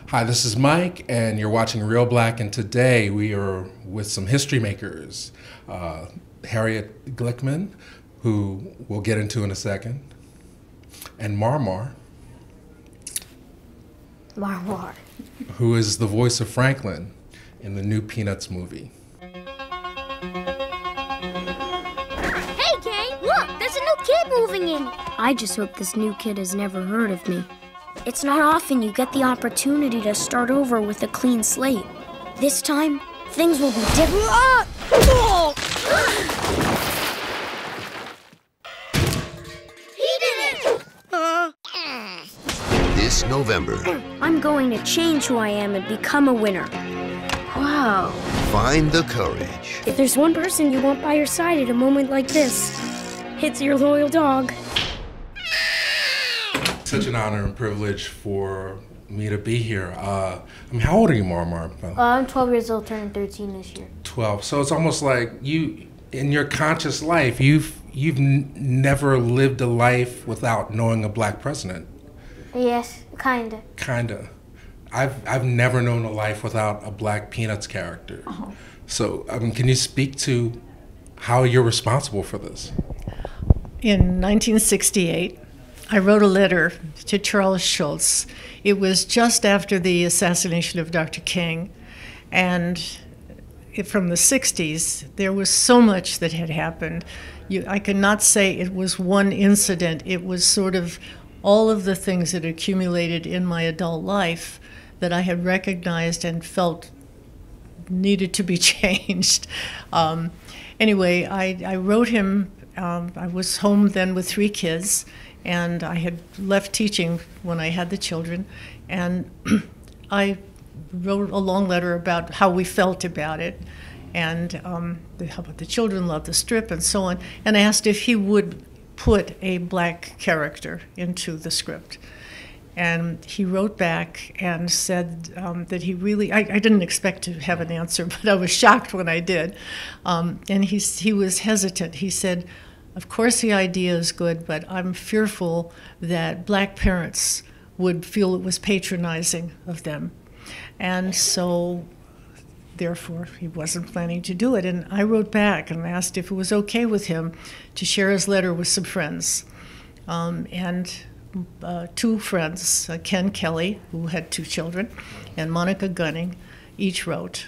Hi, this is Mike, and you're watching Real Black, and today we are with some history makers. Harriet Glickman, who we'll get into in a second, and Marmar, who is the voice of Franklin in the new Peanuts movie. Hey, gang, look, there's a new kid moving in. I just hope this new kid has never heard of me. It's not often you get the opportunity to start over with a clean slate. This time, things will be different. He did it! This November, I'm going to change who I am and become a winner. Wow. find the courage If there's one person you want by your side at a moment like this, it's your loyal dog. Such an honor and privilege for me to be here. How old are you, Marmar? I'm 12 years old, turning 13 this year. 12. So it's almost like you, in your conscious life, you've never lived a life without knowing a black president. Yes, kinda. Kinda. I've never known a life without a black Peanuts character. So, can you speak to how you're responsible for this? In 1968, I wrote a letter to Charles Schulz. It was just after the assassination of Dr. King, and from the 60s, there was so much that had happened. I cannot say it was one incident. It was sort of all of the things that accumulated in my adult life that I had recognized and felt needed to be changed. Anyway, I wrote him. I was home then with 3 kids, and I had left teaching when I had the children, and I wrote a long letter about how we felt about it, and how about the children loved the strip and so on, and I asked if he would put a black character into the script. And he wrote back and said that he really, I didn't expect to have an answer, but I was shocked when I did. And he was hesitant. He said, of course the idea is good, but I'm fearful that black parents would feel it was patronizing of them. And so, therefore, he wasn't planning to do it. And I wrote back and asked if it was okay with him to share his letter with some friends. And 2 friends, Ken Kelly, who had 2 children, and Monica Gunning, each wrote.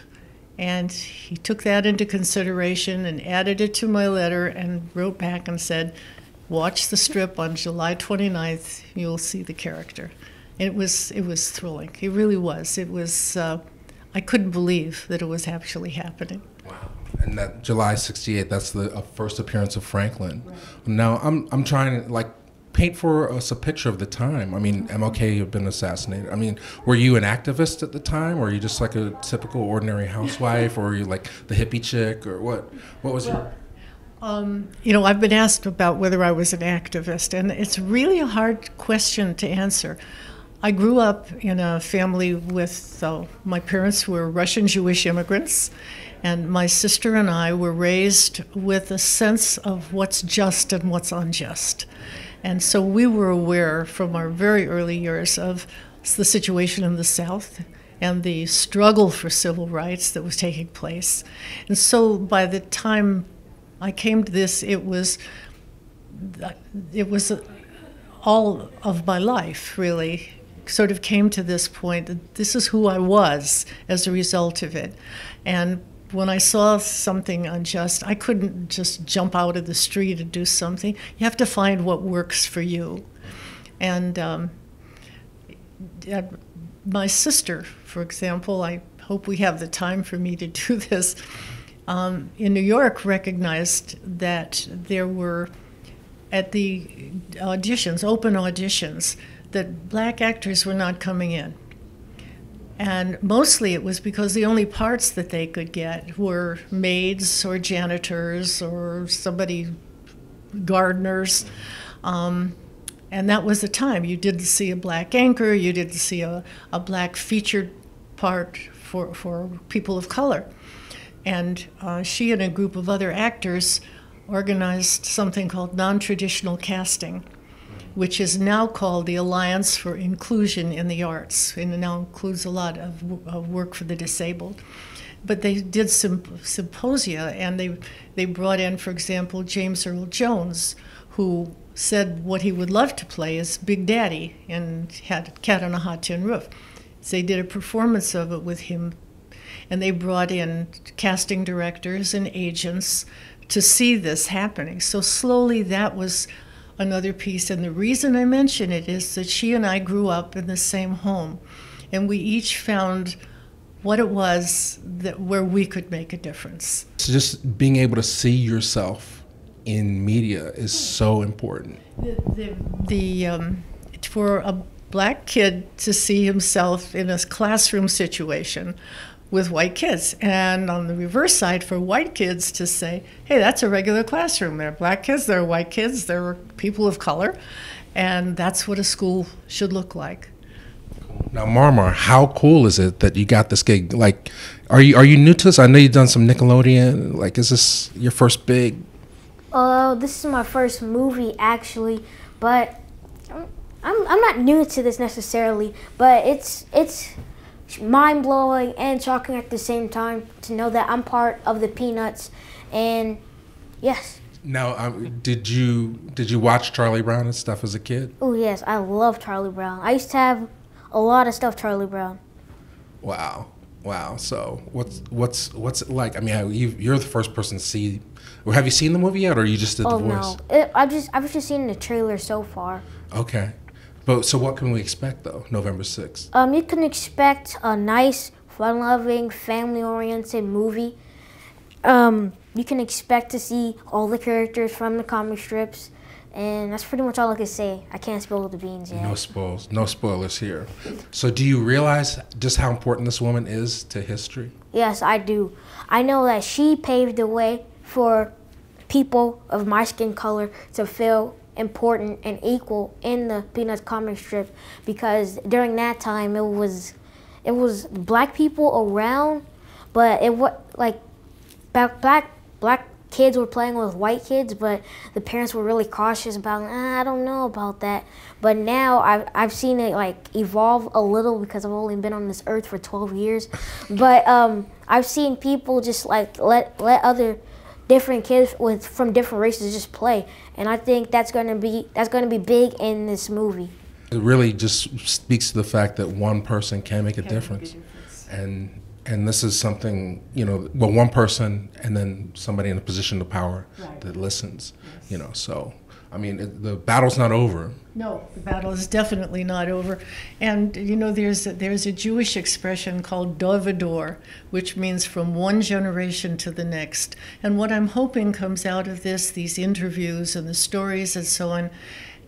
And he took that into consideration and added it to my letter and wrote back and said, watch the strip on July 29th, you'll see the character. And it was thrilling. It really was. It was, I couldn't believe that it was actually happening. Wow. And that July 68, that's the first appearance of Franklin. Right. Now, I'm trying to, paint for us a picture of the time. MLK had been assassinated. Were you an activist at the time, or were you just like a typical ordinary housewife, or were you like the hippie chick, or what? What was your... I've been asked about whether I was an activist, and it's really a hard question to answer. I grew up in a family with my parents were Russian Jewish immigrants, and my sister and I were raised with a sense of what's just and what's unjust. And so we were aware from our very early years of the situation in the South and the struggle for civil rights that was taking place. And so by the time I came to this, it was all of my life, really, sort of came to this point that this is who I was as a result of it. And when I saw something unjust, I couldn't just jump out of the street and do something. You have to find what works for you. And my sister, for example, I hope we have the time for me to do this, in New York recognized that there were, at the auditions, open auditions, that black actors were not coming in. And mostly it was because the only parts that they could get were maids or janitors or gardeners. And that was the time. You didn't see a black anchor, you didn't see a black featured part for people of color. And she and a group of other actors organized something called non-traditional casting. which is now called the Alliance for Inclusion in the Arts, and it now includes a lot of work for the disabled. But they did some symposia, and they brought in, for example, James Earl Jones, who said what he would love to play is Big Daddy and had Cat on a Hot Tin Roof. So they did a performance of it with him, and they brought in casting directors and agents to see this happening. So slowly that was another piece, and the reason I mention it is that she and I grew up in the same home, and we each found what it was that where we could make a difference. So just being able to see yourself in media is so important. For a black kid to see himself in a classroom situation with white kids, and on the reverse side, for white kids to say, hey, that's a regular classroom. There are black kids, there are white kids, there are people of color, and that's what a school should look like. Now, Marmar, how cool is it that you got this gig? Like, are you new to this? I know you've done some Nickelodeon. Like, is this your first big? This is my first movie, actually, but I'm not new to this necessarily, but it's mind-blowing and shocking at the same time to know that I'm part of the Peanuts, and yes. Now, did you watch Charlie Brown and stuff as a kid? Oh yes, I love Charlie Brown. I used to have a lot of stuff Charlie Brown. Wow. So what's it like? I mean, you're the first person to see. Or have you seen the movie yet, or you just did the voice? No, I've just seen the trailer so far. Okay, but so what can we expect though? November 6th. You can expect a nice, fun-loving, family-oriented movie. You can expect to see all the characters from the comic strips. And that's pretty much all I can say. I can't spill the beans yet. No spoilers here. So do you realize just how important this woman is to history? Yes, I do. I know that she paved the way for people of my skin color to feel important and equal in the Peanuts comic strip, because during that time it was black people around, but it was like black kids were playing with white kids, but the parents were really cautious about, I don't know about that. But now I've seen it like evolve a little, because I've only been on this earth for 12 years. But I've seen people just like let other different kids from different races just play, and I think that's gonna be big in this movie. It really just speaks to the fact that one person can make a difference. And this is something, one person and then somebody in a position of power that listens, so, I mean, the battle's not over. No, the battle is definitely not over. And, there's a Jewish expression called Dovador, which means from one generation to the next. And what I'm hoping comes out of these interviews and the stories and so on,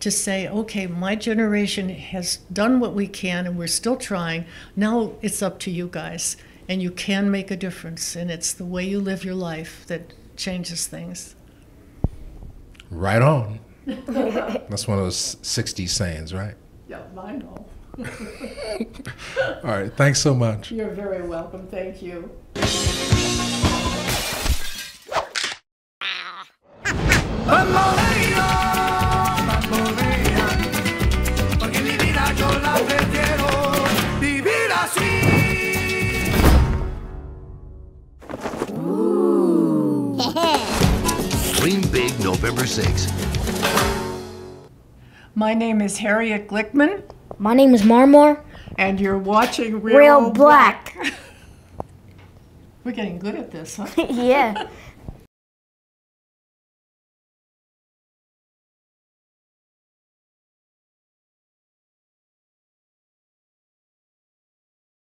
to say, okay, my generation has done what we can and we're still trying. Now it's up to you guys. And you can make a difference, and it's the way you live your life that changes things. Right on. That's one of those 60s sayings, right? Yeah, I know. All right, thanks so much. You're very welcome. Thank you. Dream big November 6th. My name is Harriet Glickman. My name is Marmar. And you're watching Real Black. We're getting good at this, huh? Yeah.